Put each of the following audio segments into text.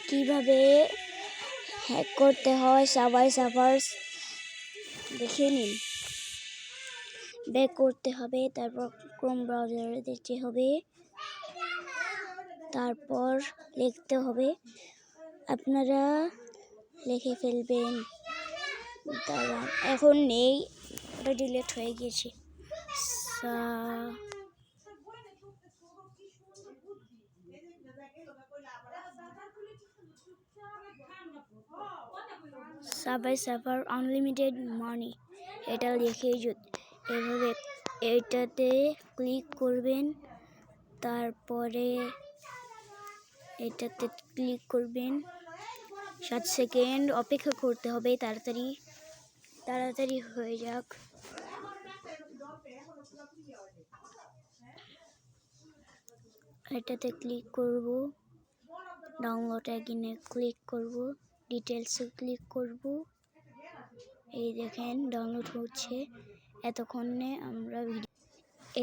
কিভাবে হ্যাক করতে হয় সাবওয়ে সার্ফার্স দেখে নিন। ব্যাক করতে হবে, তারপর ক্রোম ব্রাউজারে যেতে হবে, তারপর লিখতে হবে, আপনারা লিখে ফেলবেন। দাঁড়ান, এখন নেই, ওটা ডিলিট হয়ে গিয়েছে। সাবওয়ে সার্ফার আনলিমিটেড মানি, এটা লিখে এভাবে এটাতে ক্লিক করবেন, তারপরে এটাতে ক্লিক করবেন। 7 সেকেন্ড অপেক্ষা করতে হবে, তাড়াতাড়ি হয়ে যাক। এটাতে ক্লিক করব, ডাউনলোড এগেইনে ক্লিক করব, ডিটেলসে ক্লিক করব। এই দেখেন ডাউনলোড হচ্ছে, এতক্ষণে আমরা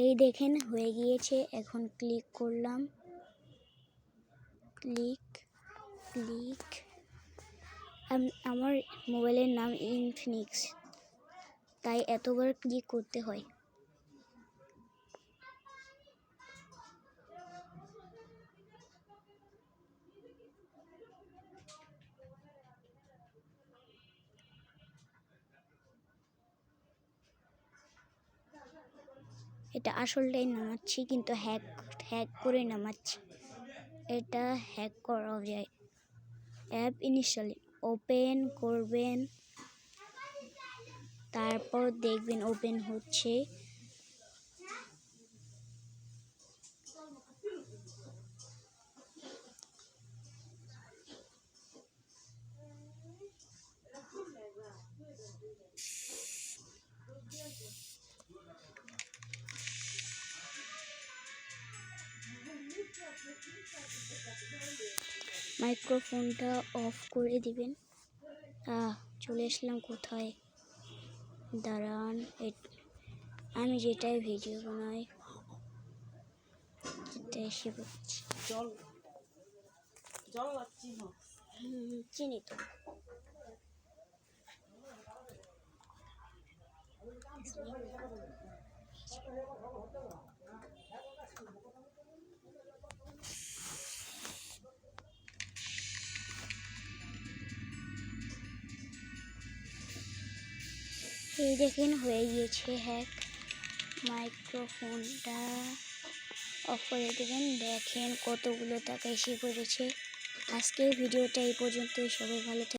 এই দেখেন হয়ে গিয়েছে। এখন ক্লিক করলাম, ক্লিক। আমার মোবাইলের নাম ইনফিনিক্স, তাই এতবার ক্লিক করতে হয়। এটা আসলটাই নামাচ্ছি, কিন্তু হ্যাক করে নামাচ্ছি। এটা হ্যাক করা যায়। অ্যাপ ইনিশিয়াল ওপেন করবেন, তারপর দেখবেন ওপেন হচ্ছে। মাইক্রোফোনটা অফ করে দিবেন। চলে আসলাম কোথায়, দাঁড়ান, আমি যেটাই ভিডিও বানাই এটা এসে বলছি। চিনি তো। এই দেখেন হয়ে গিয়েছে হ্যাক। মাইক্রোফোনটা অফ করে দেবেন, দেখেন কতগুলো টাকা এসে পড়েছে। আজকের ভিডিওটা এই পর্যন্তই, সবাই ভালো থাকবেন।